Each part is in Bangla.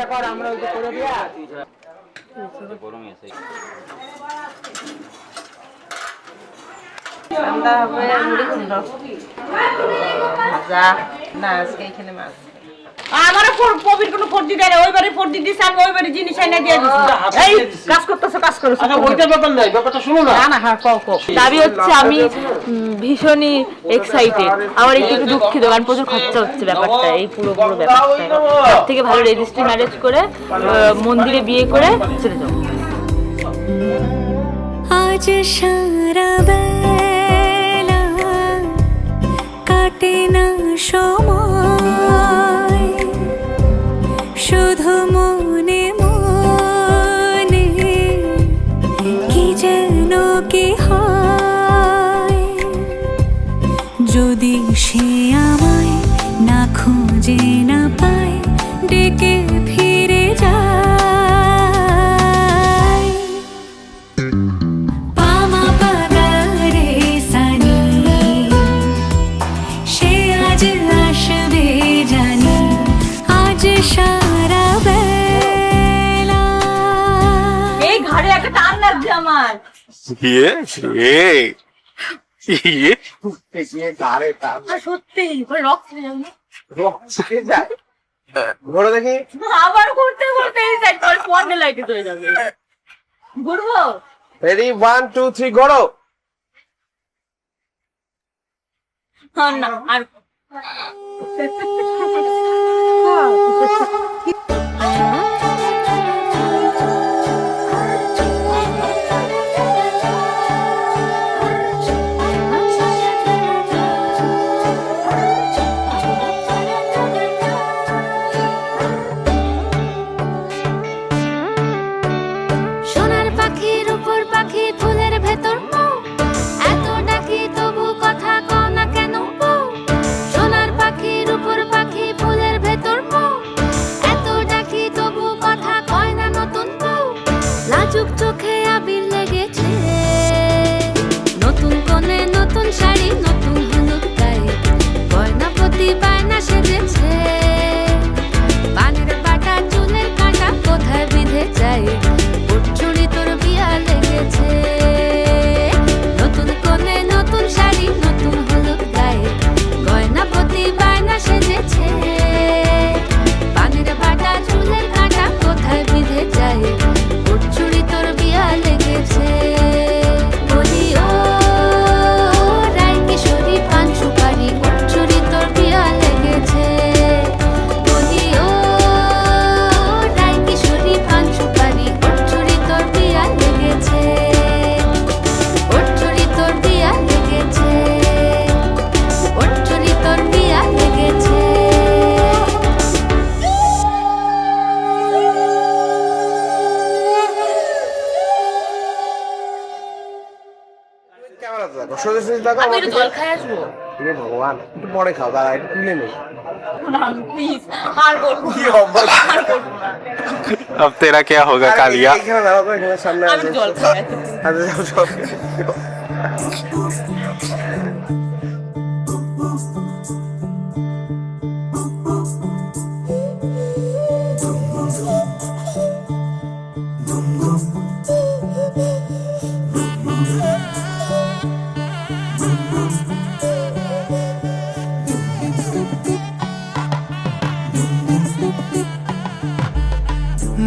এটা কর আমরা ওই করে দিয়া ঠান্ডা হবে মুড়ি কুমড়ো ভাজা না আজকে এখানে মাছ আমারও প্রবীর কোনো ফর্দি দেয় ওইবারে ফর্দি দিছে আমি ওইবারে জিনিস এনে দিয়ে দিছি এই কাজ করতেছ কাজ করছ আচ্ছা ওইটা ব্যাপার নাই ব্যাপারটা শুনো না না হ্যাঁ কও দাবি হচ্ছে আমি ভীষণই এক্সাইটেড আমার একটু দুঃখিত কারণ প্রচুর খরচা হচ্ছে ব্যাপারটা এই পুরো ব্যাপারটা তার থেকে ভালো রেজিস্ট্রি ম্যারেজ করে মন্দিরে বিয়ে করে চলে যাও আজ সারা বেলা কাটে না সময় শুধু মনে মনে কি যেন কি হয় যদি সে আমায় না খুঁজে না পায় ডেকে ফিরে যায় পামা পাগারে সানি সে আজ আসবে জানি আজ সারা বেলা এই ঘাড়ে একটা টান লাগছে আমার সত্যি রক্ত যায় ঘোড়া দেখি আবার করতে করতে এই সাইড করে ফোনে লাইটে চলে যাবে ঘুরবো রেডি 1 2 3 ঘোড়ো না আর সোনার পাখির উপর পাখি ফুলের ভেতর এত ডাকি তবু কথা কও না কেন সোনার পাখির উপর পাখি ফুলের ভেতর এত ডাকি তবু কথা কয় না নতুন লাজুক চোখে আবির লেগেছে নতুন কোণে নতুন শাড়ি নতুন হলুদ গায়ে গয়না প্রতি বায়না সেজেছে পানের বাটা চুলের কাঁটা কোথায় বিঁধে যায় চুড়ি তোর বিয়া লেগেছে নতুন কোণে নতুন শাড়ি নতুন হলুদ গায়ে গয়না প্রতি বায়না সেজেছে পানের বাটা চুলের কাঁটা কোথায় বিঁধে যায় চুড়ি তোর বিয়া লেগেছে বলি ও রাই কিশোরী পান সুপারি চুড়ি তোর বিয়া লেগেছে বলি ও রাই কিশোরী পান সুপারি চুড়ি তোর বিয়া লেগেছে চুড়ি তোর বিয়া লেগেছে চুড়ি তোর বিয়া লেগেছে ক্যামেরা দেখো সোজা সোজা দেখো আমি একটু জল খাই আসবো হে ভগবান একটু পরে খাও দাঁড়া একটু তুলে নেই না প্লিজ আর করবো কি হবে আর করবো না अब तेरा क्या होगा कालिया এখানে দাঁড়াও তো এখানে সামনে আমি আছে জল খাই আচ্ছা যাও যাও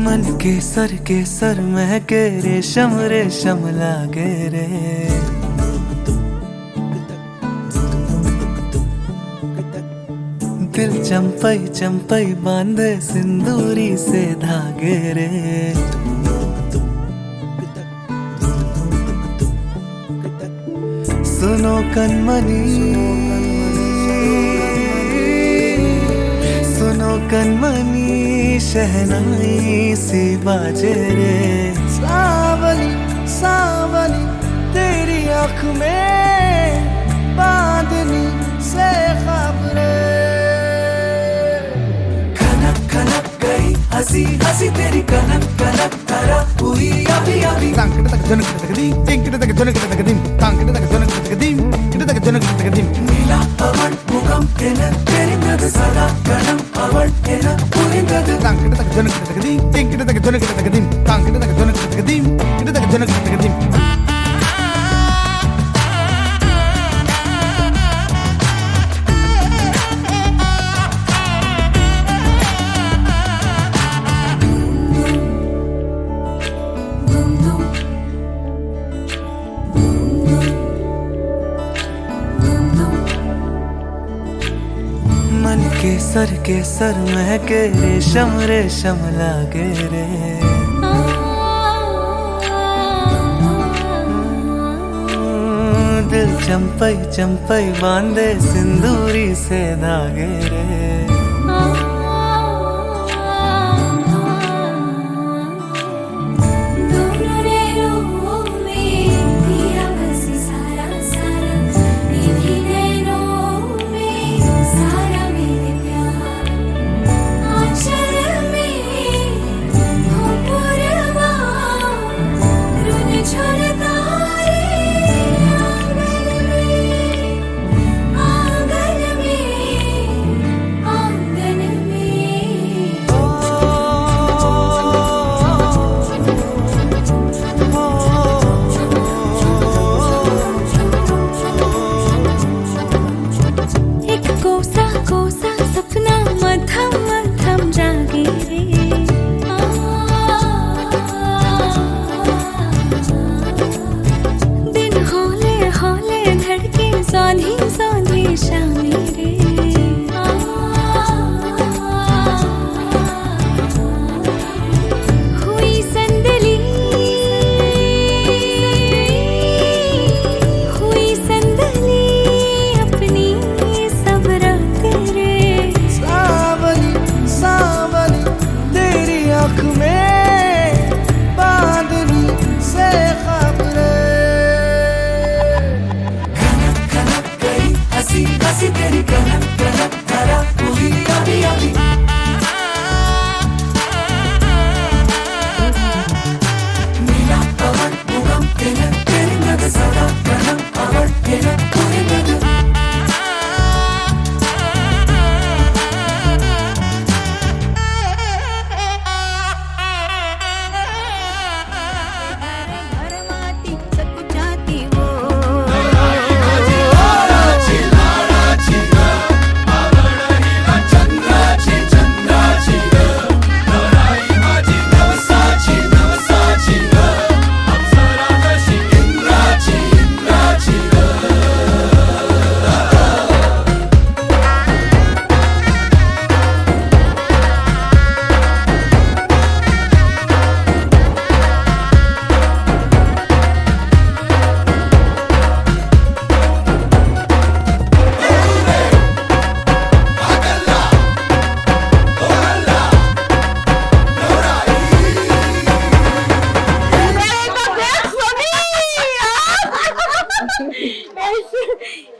मन के सर महके रेशम लागे रे दिल चंपई बांधे सिंदूरी से धागे रे सुनो कनमनी शहनाई सी बाजे रे सावली सावली तेरी आँख में बांधनी से खबरे खनक खनक गई हंसी हंसी तेरी कनक कनक धरा हुई अभी अभी नीला पवन मुगम तेरे नद सदा गणम अवड़ तेरा पूरी नद मन के सर महके रेशम रेशम लागे रे दिल चंपई चंपई बांधे सिंदूरी से धागे रे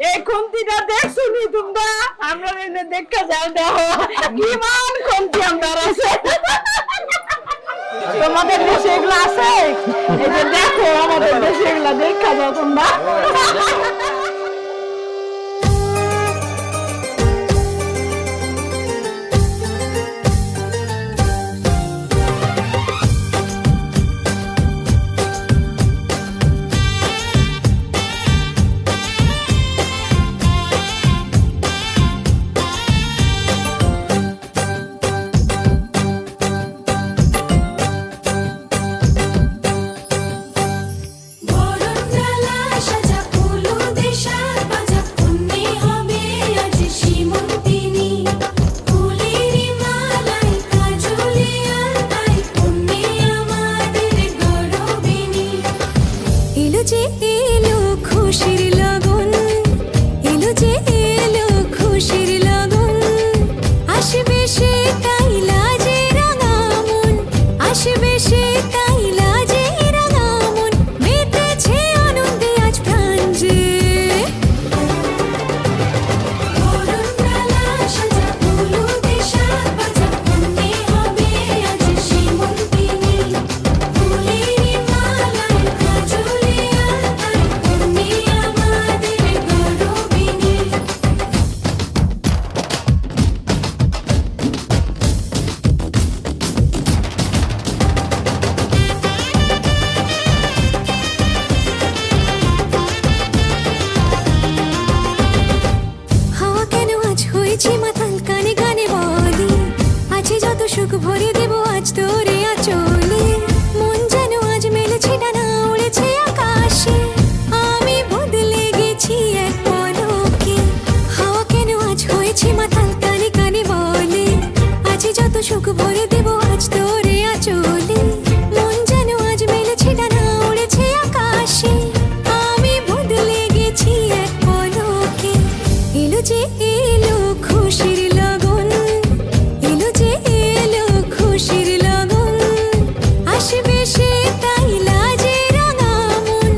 এই খুন্তিটা দেখছো নি তোমরা? আমরা এনে দেখা যাও দেখো কিমান খুন্তি আমার আছে। তোমাদের দেশে এগুলো আছে? এই যে দেখো আমাদের দেশে এগুলো দেখা যাও তোমরা। সাজা ফুল সুখ ভরে দেব আজ তোরে আঁচলে মন যেন আজ মেলেছে ডানা উড়েছে আকাশে আমি বদলে গেছি এক পলকে এলো যে এলো খুশির লগন এলো যে এলো খুশির লগন আসবে সে তাই লাজে রাঙা মন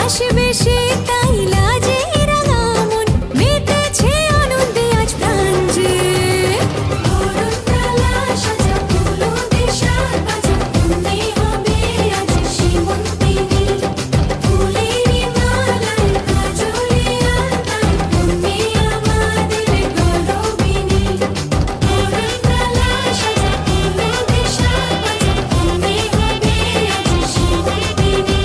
আসবে সে তাই লাজে রাঙা মন মেতেছে আনন্দে আজ প্রাণ যে বরণডালা সাজা ফুলো দেশার বাজা তুমি হবে আজ সীমন্তিনী ফুলেরই মালায় কাজলে আলতায় তুমি আমাদের গৌরবিনী বরণডালা সাজা ফুলো দেশার বাজা তুমি হবে আজ সীমন্তিনী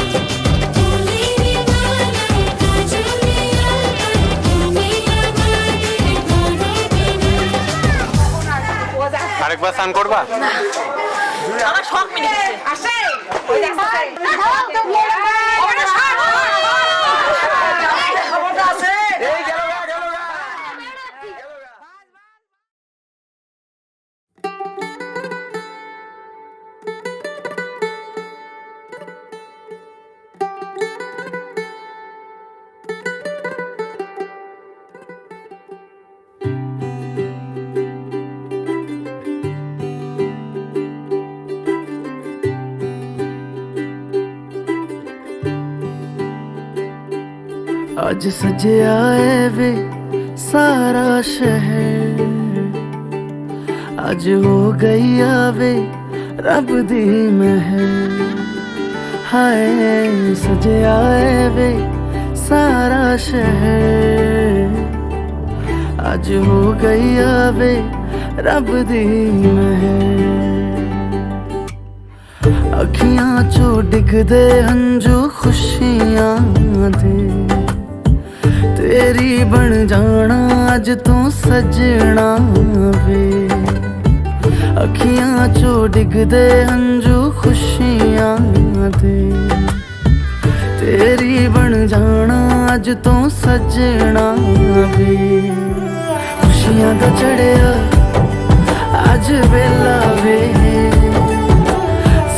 ফুলেরই মালায় কাজলে আলতায় তুমি আমাদের গৌরবিনী আরেকবার স্নান করবা? আমার শখ মিটে গেছে আসে ওই দেখছে খবরটা আছে এই গেল आज सजया है वे सारा शहर आज हो गई आवे रब दी महर हाय सजया है वे सारा शहर आज हो गई आवे रब दी महर अखियां चो डिगदे हंजू खुशियां दे तेरी बन जाना अज तू सजना वे अखियां चो डिगदे हंजू खुशियां दे तेरी बन जाना अज तू सजना वे खुशियां दा चढ़िया अज वेला वे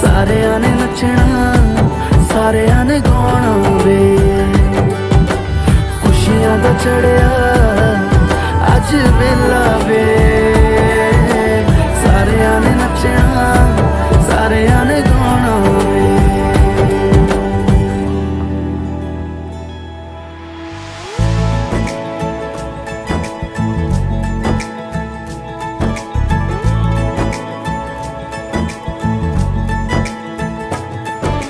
सारे ने नचना सारे ने गाना वे खुशियां दा चढ़िया अज वेला वे सारे ने नचना सारे ने गाना वे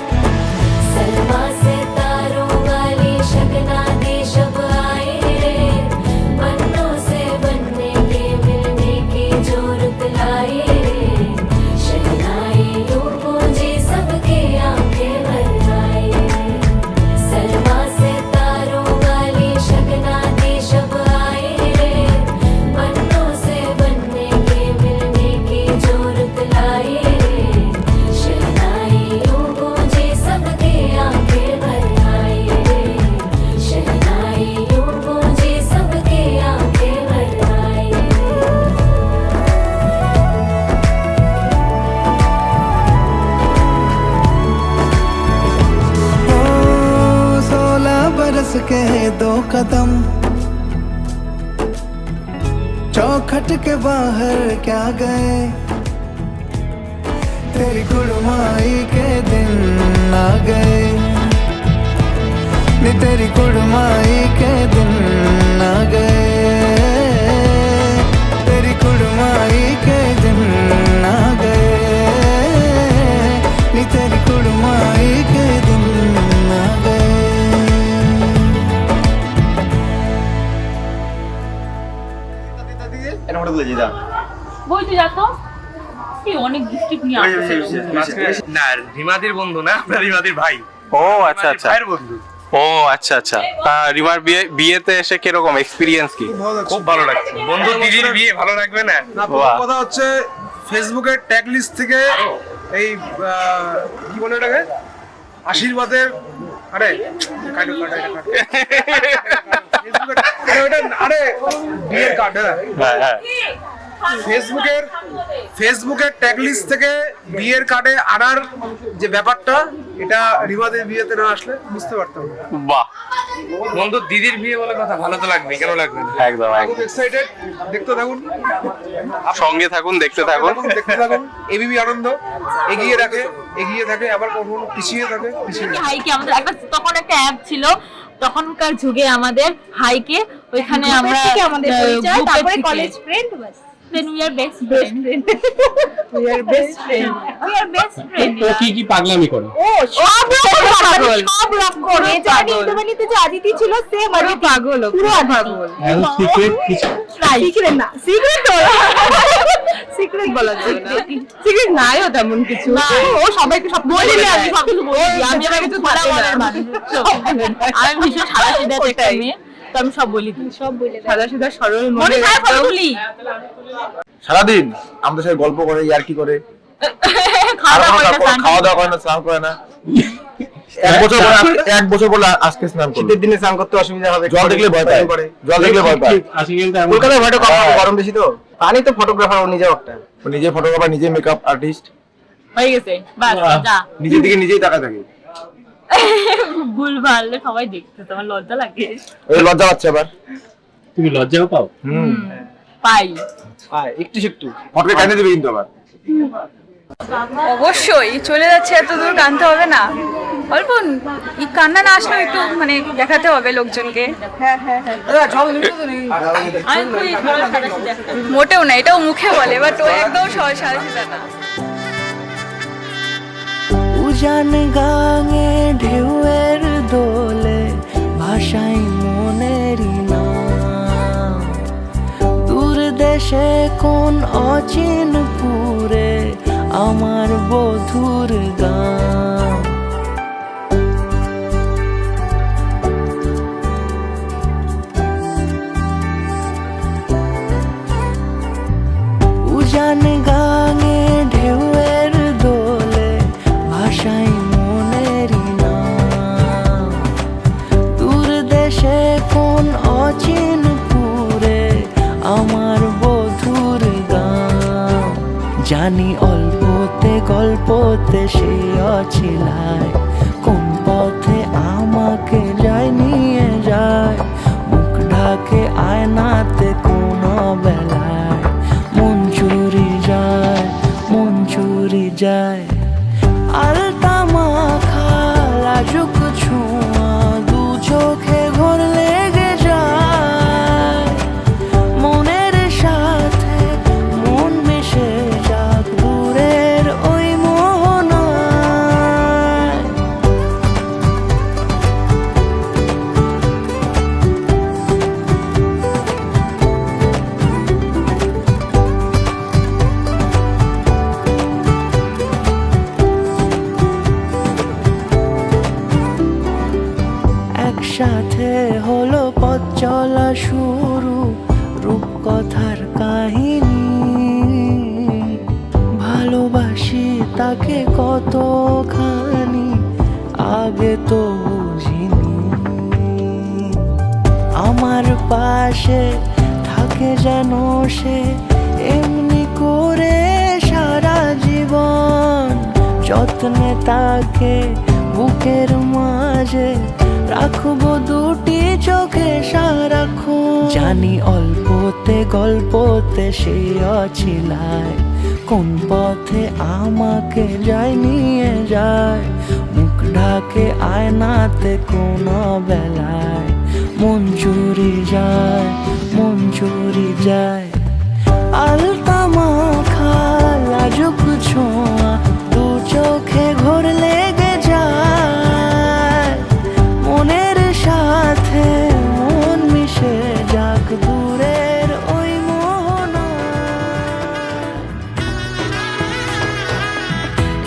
सलमा से तारों वाली शगना दे शब आए रे मन्नों से बनने के मिलने की जोरत लाए रे शहनाई यूं गूंजी सबके आंखें भर आए सलमा से तारों वाली शगना दे शब आए रे मन्नों से बनने के मिलने की जोरत लाए रे शहनाई यूं गूंजी सबके आंखें भर आए शहनाई यूं गूंजी सबके आंखें भर आए ओ 16 बरस के 2 कदम चौखट के बाहर क्या गए तेरी कुड़माई के दिन आ गए नी तेरी कुड़माई के दिन आ गए तेरी कुड़माई के दिन आ गए नी तेरी कुड़माई के दिन आ गए বলতে যাতো কি অনেক ডিস্ট্রিক্ট নিয়ে আসছে না রিমাদির বন্ধু না আপনার রিমাদির ভাই ও আচ্ছা আচ্ছা ভাইয়ের বন্ধু ও আচ্ছা আচ্ছা তা রিমার বিয়েতে এসে কিরকম এক্সপিরিয়েন্স কি? খুব ভালো লাগছে বন্ধু দিদির বিয়ে ভালো লাগবে না বাহ। কথা হচ্ছে ফেসবুকের ট্যাগ লিস্ট থেকে এই কি বলে এটাকে আশীর্বাদের আরে কাটো আরে ওটা আরে বিয়ের কার্ড হ্যাঁ হ্যাঁ ফেসবুকের ফেসবুকের ট্যাগ লিস্ট থেকে বিয়ের কার্ডে আনার যে ব্যাপারটা, এটা রিমাদের বিয়েতে না আসলে বুঝতে পারতাম না। বাহ, বন্ধু দিদির বিয়ে বলে কথা, ভালো তো লাগবে, কেন লাগবে না? একদম খুব একদম। এক্সাইটেড, দেখতে থাকুন, সঙ্গে থাকুন, দেখতে থাকুন। দেখতে থাকুন। এবিবি আনন্দ এগিয়ে থাকে, আবার কখনো পিছিয়ে থাকে। হাইকে আমাদের একটা তখন একটা অ্যাপ ছিল, তখনকার যুগে আমাদের হাইকে ওইখানে আমরা আমাদের পরিচয়, তারপরে college friend, bus then we are best friend. we are best friend. We are best friend. কি কি পাগলামি করে? ও সব রকম করে জানি ইন্দ্রবাণীতে যে আদিতি ছিল সেম আর পাগল, পুরো পাগল। সিক্রেট কিছু সিক্রেট না, সিক্রেট তো সিক্রেট বলা যাবে না, সিক্রেট নাইও তেমন কিছু। ও সবাইকে সব বলে দেয়, আমি সব কিছু বলে দিই, আমি আবার কিছু ধরা বলার মানুষ। আমি ভীষণ সাদা সিধা একটা মেয়ে, তো আমি সব বলি দিই, সব বলে দেয়, সাদা সিধা সরল মনে ফটো তুলি, সারাদিন আমাদের সাথে গল্প করে, ইয়ার্কি করে, খাওয়া দাওয়া করে না, খাওয়া দাওয়া করে না, স্নান করে না। এক বছর পরে আজকে স্নান করলো। শীতের দিনে স্নান করতে অসুবিধা হবে, জল দেখলে ভয় পায়, জল দেখলে ভয় পায়। আসি কিন্তু কলকাতায় ভয়টা কম, গরম বেশি তো। পানি তো ফটোগ্রাফার, ও নিজেও একটা ও নিজে ফটোগ্রাফার, নিজে মেকআপ আর্টিস্ট, হয়ে গেছে বাস যা। নিজের দিকে নিজেই তাকায় থাকে। ভুল ভাললে সবাই দেখতে, তোমার লজ্জা লাগে? ওই লজ্জা পাচ্ছে আবার। তুমি লজ্জাও পাও? পাই, একটু একটু ফটোকে কাঁদে দেবে কিন্তু আবার। অবশ্যই চলে যাচ্ছে, এত দূর কাঁদতে হবে না, অল্প কান্না না আসলেও একটু মানে দেখাতে হবে লোকজনকে। আমি খুবই সাদা সিধা একটা। মোটেও না, এটাও মুখে বলে, বাট ও একদম সহজ সাদা সিধা না। উজান গাঙে ঢেউয়ের দোলে ভাষাই মনেরই নাম, দূর দেশে কোন অচিন পুরে আমার বধুর গান। উজান গাঙে ঢেউয়ের দোলে ভাষাই মনেরই নাম, দূর দেশে কোন অচিন পুরে আমার বধুর গান। জানি অল্পতে গল্পতে সে অছিলায়, কোন পথে আমাকে যায় নিয়ে যায়, মুখ ঢাকে আয়নাতে কোন বেলায়, মন চুরি যায়, মন চুরি যায়। আলতা মাখা লাজুক ছোঁয়া দু চোখে ঘোর লেগে যায়, মনের সাথে মন মিশে যাক দূরের ওই মোহনায়। একসাথে হলো পথ চলা শুরু, রূপকথার কাহিনী, ভালোবাসি তাকে কতখানি আগে তো বুঝিনি। আমার পাশে থাকে যেন সে এমনি করে সারা জীবন, যত্নে তাকে বুকের মাঝে রাখবো দুটি চোখে সারাক্ষণ। জানি অল্পতে গল্পতে সে অছিলায়, কোন পথে আমাকে যায় নিয়ে যায়, মুখ ঢাকে আয়নাতে কোন বেলায়, মন চুরি যায়, মন চুরি যায়। আলতা মাখা লাজুক ছোঁয়া দু চোখে ঘোর লেগে যায়, মনের সাথে মন মিশে যাক দূরের ওই মোহনায়।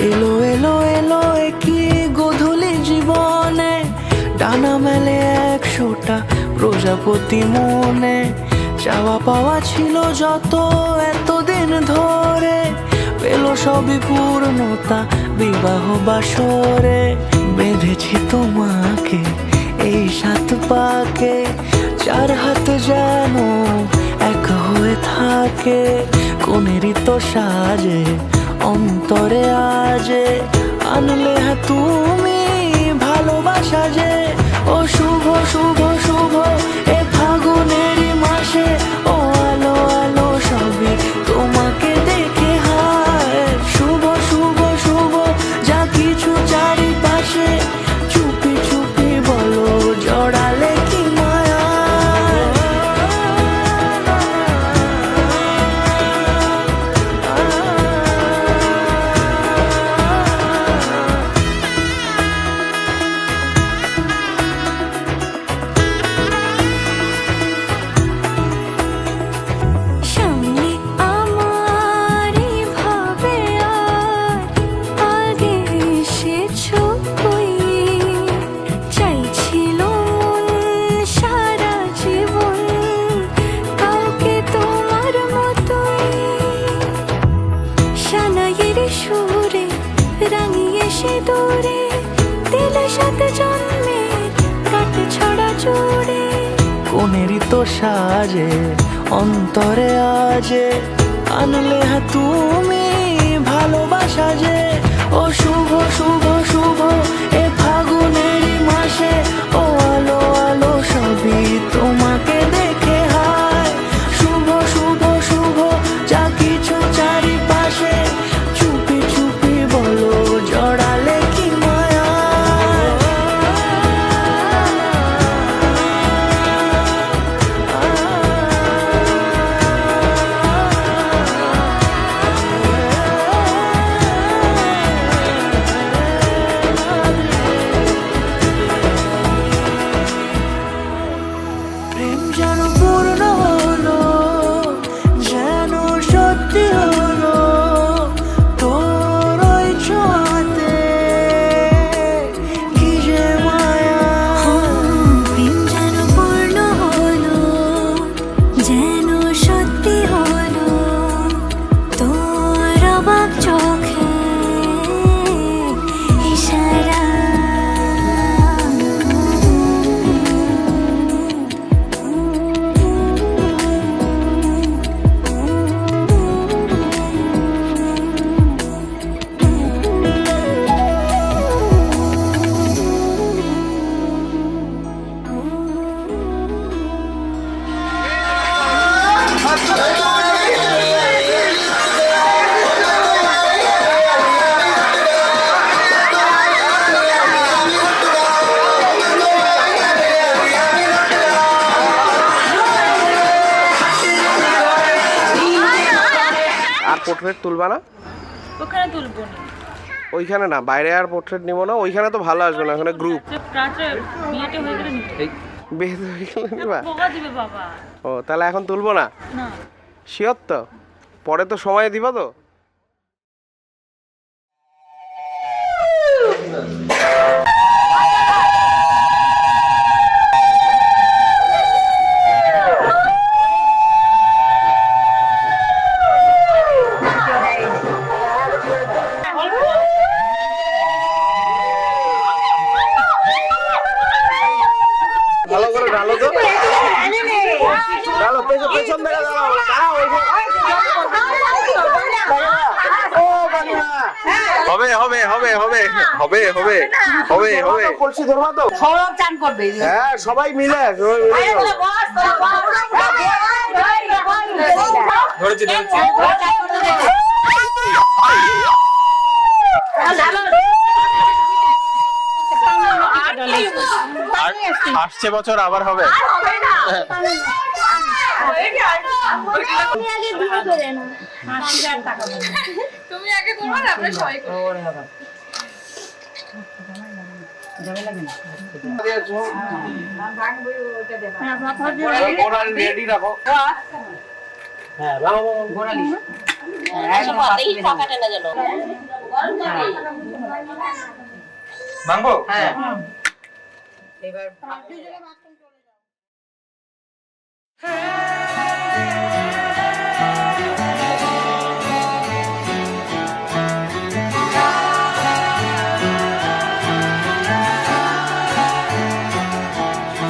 এলো এলো এলো কি গধূলি জীবনে, ডানা মেলে 100টা প্রজাপতি মনে, চাওয়া পাওয়া ছিল যত এতদিন ধরে, পেল সবই পূর্ণতা বিবাহ বাসরে। বেঁধেছি তোমাকে এই 7 পাকে, 4 হাত যেন এক হয়ে থাকে, কোনেরই তো সাজে অন্তরে আজে আনলে হ্যাঁ তুমি ভালোবাসা যে ও শুভ শুভ শুভ এ ফাগুনেরই মাসে ও আলো আলো সবই তোমাকে দেখে হায় শুভ শুভ শুভ যা কিছু চারিপাশে চুপি চুপি বলো জড়ালে কি মায়া সামনে আমার ভাবে আর আগে এসেছো কই চাইছিল মন সারা জীবন কাউকে তোমার মতোই সানাইয়ের সুরে রাঙিয়ে সে দূরে দিলে সাথে জন্মে কাটে ছড়া জুড়ে কোনেরই তো সাজে অন্তরে আজে আনলে হ্যাঁ তুমি ভালোবাসা যে ও শুভ শুভ শুভ এ ফাগুনেরই মাসে ও আলো আলো সবই তোমাকে দেখে হায় শুভ শুভ শুভ যা কিছু চারিপাশে চুপি চুপি বলো জড়ালে কি মায়া প্রেম যেন পূর্ণ হলো যেন সত্যি হলো তোর ওই ছোঁয়াতে কি যে মায়া প্রেম যেন পূর্ণ হলো যেন সত্যি হলো তোর অবাক চোখে ইশারা আর পোর্ট্রেট তুলবা না? ওখানে তুলবো না, ওইখানে না, বাইরে আর পোর্ট্রেট নিবো না, ওইখানে তো ভালো আসবে না, ওখানে গ্রুপ রাত্রে বিয়েটা হয়ে গেলে নিতে বেশ হয়ে গেলে নিবা। বকা দিবে বাবা। ও তাহলে এখন তুলবো না? না শিওর তো? পরে তো সময় দিবা তো? ভালো করে ঢালো তো, ঢালো, পেছন থেকে দাঁড়াও, দাঁড়াও, হবে হবে হবে হবে হবে হবে হবে হবে বলছি, ধরবা তো? সব চান করবে। হ্যাঁ সবাই মিলে ধরেছি ধরেছি। আসছে বছর আবার হবে। তুমি আগে করবে না আমরা সবাই করব রেডি রাখো। ভাঙবো?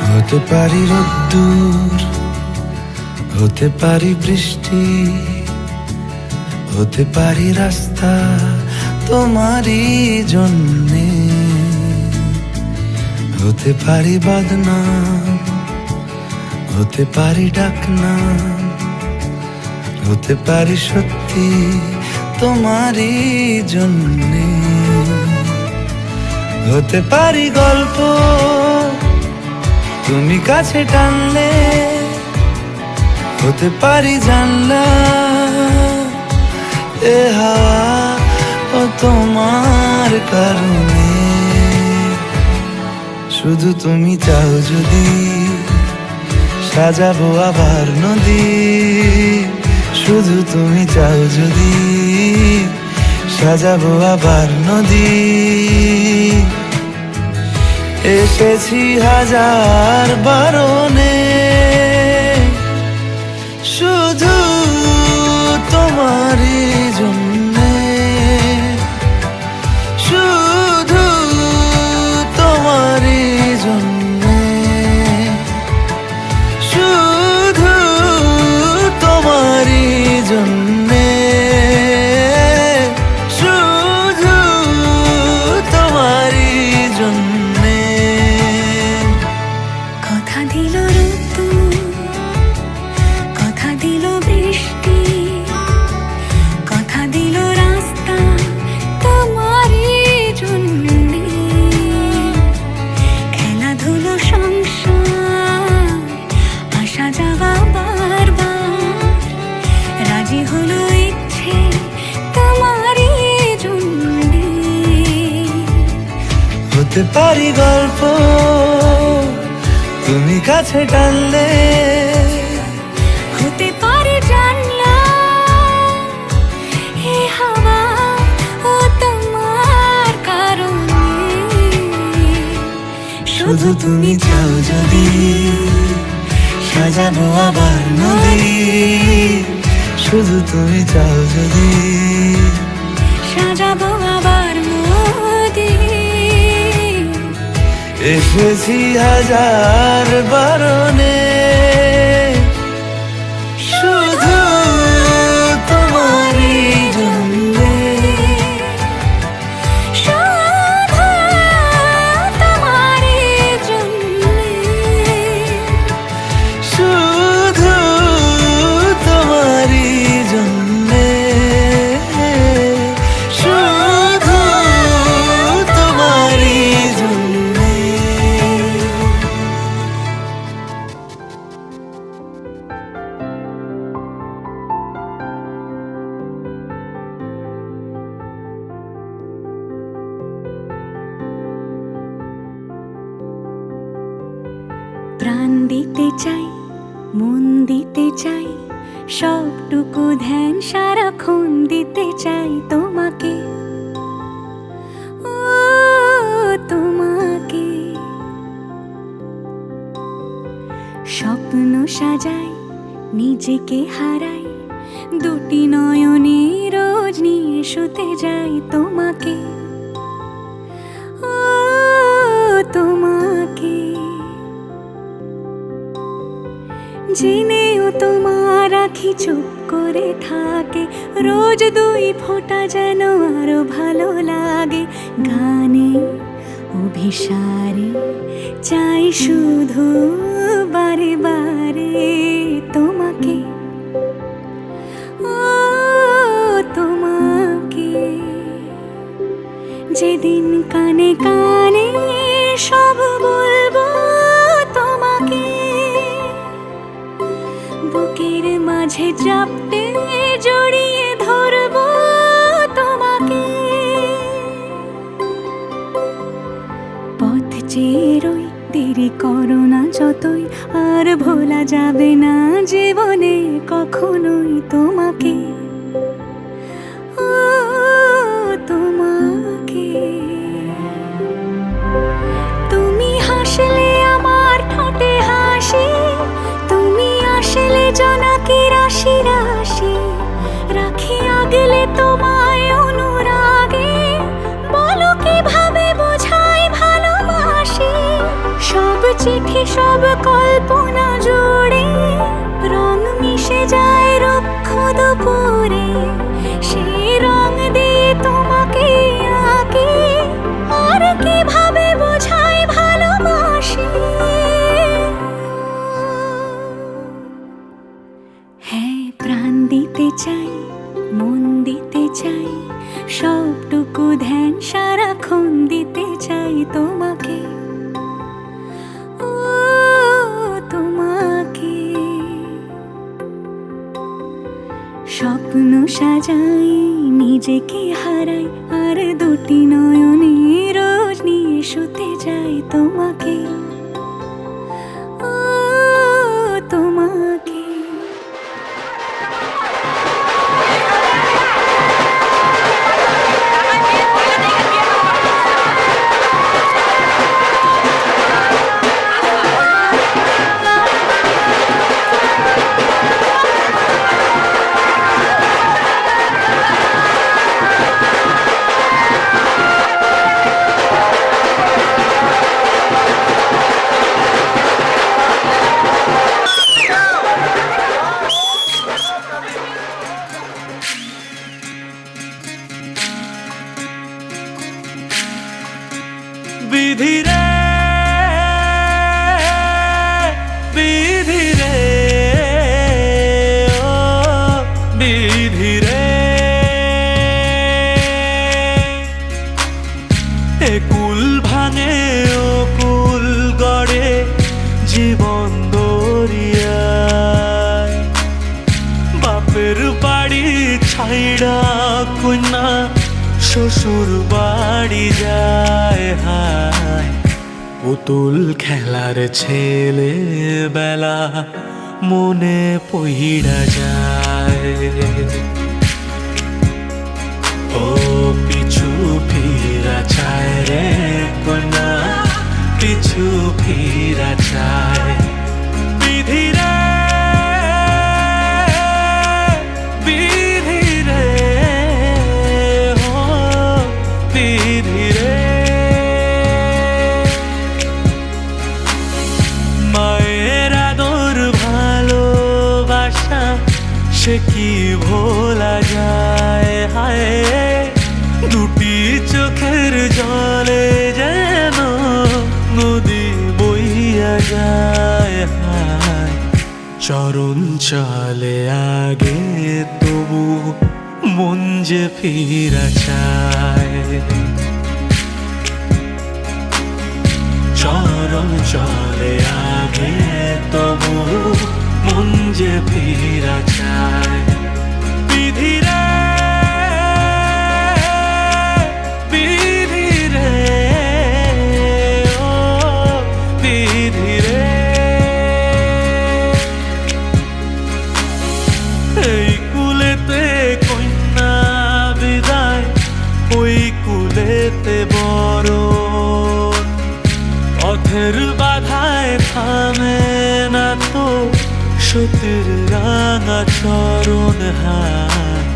হতে পারি রোদ্দুর, হতে পারি বৃষ্টি, হতে পারি রাস্তা তোমারই জন্যে, হতে পারি বদনাম, হতে পারি ডাকনাম, হতে পারি সত্যি তোমারই জন্যে, হতে পারি গল্প তুমি কাছে টানলে, হতে পারি জানলা এ হাওয়া ও তোমার কারণে। শুধু তুমি চাও যদি সাজাবো আবার নদী, শুধু তুমি চাও যদি সাজাবো আবার নদী। এসেছি হাজার বারণে শুধু তোমারই জন্যে, শুধু তোমারই জন্যে, শুধু তোমারই জন্যে, শুধু তোমারই জন্যে। কথা দিল ঋতু, কথা দিল বৃষ্টি, কথা দিল রাস্তা তোমারই জন্যে, খেলাধুলো সংসার আসা যাওয়া বারবার, রাজি হলো ইচ্ছে তোমারই জন্যে। হতে পারি গল্প তুমি কাছে টানলে, হতে পারে জানলা হে হাওয়া ও তোমার কারণে। শুধু তুমি চাও যদি সাজাবো আবার নদী, শুধু তুমি চাও যদি সাজাবো আবার নদী। এসেছি হাজার বারণে শুধু তোমারই জন্যে, শুধু তোমারই জন্যে, শুধু তোমারই জন্যে, শুধু তোমারই জন্যে। প্রাণ দিতে চাই, মন দিতে চাই, সবটুকু ধ্যান সারাক্ষণ দিতে চাই তোমাকে, ও তোমাকে। স্বপ্ন সাজাই, নিজেকে হারাই, দুটি নয়নে রোজ নিয়ে শুতে যাই তোমাকে, ও তোমাকে। জেনেও তোমার আখি চুপ করে থাকে, রোজ দুই ফোঁটা যেন আরো ভালো লাগে। গানে অভিসারে চাই শুধু বারে বারে তোমাকে, ও তোমাকে। যেদিন কানে কানে সব বলবো তোমাকে, বুকের মাঝে চাপটে জড়িয়ে ধরবো তোমাকে। পথ চেয়ে রই, দেরি করো না যতই, আর ভোলা যাবে না জীবনে কখনোই তোমাকে, ও তোমাকে। তুমি হাসলে আমার ঠোঁটে হাসি, তুমি আসলে জোনাকি রাশি রাশি, রাখি আগলে তোমায় অনুরাগে, বলো কিভাবে বোঝাই ভালোবাসি। সব চিঠি সব কল্পনা জুড়ে রং মিশে যায় রুক্ষ দুপুরে, সেই রং দিয়ে তোমাকে আঁকি, আর কিভাবে বোঝাই ভালোবাসি। হ্যাঁ, প্রাণ দিতে চাই, মন দিতে চাই, সবটুকু ধ্যান সারাক্ষণ দিতে চাই তোমাকে, ও তোমাকে। স্বপ্ন সাজাই, নিজেকে হারাই, আর দুটি নয়নে রোজ নিয়ে শুতে যাই তোমাকে, ও তোমাকে। বিধি রে, বিধি রে, ও বিধি রে, এ কুল ভাঙে ও কুল গড়ে জীবন দরিয়ায়, বাপের বাড়ি ছাইড়া কন্যা শ্বশুর বাড়ি যায়, হায় পুতুল খেলার ছেলে বেলা মনে পইড়া যায়। ও পিছু ফিরা চায় রে কন্যা, পিছু ফিরা চায়। বিধি রে, বিধি রে, ও বিধি রে, মায়ের আদর ভালোবাসা সে কি ভোলা যায়, হায় দুটি চোখের জলে যেন নদী বইয়া যায়, হায় চরণ চলে আগে তবু মন যে ফিরা চায়, চরণ চলে আগে তবু মন যে ফিরা চায়। বিধি রে, বিধি রে, ও বিধি রে, এই কুলেতে কন্যা বিদায়, ওই কুলেতে বড় পথের বাধায় থামে না তো সতীর রাঙা চরণ, হায়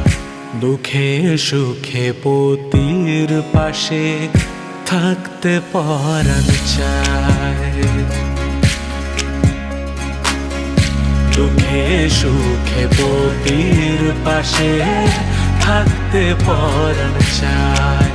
দুঃখে সুখে পতির পাশে থাকতে পরাণ চায়, দুঃখে সুখে পতির পাশে থাকতে পরাণ চায়।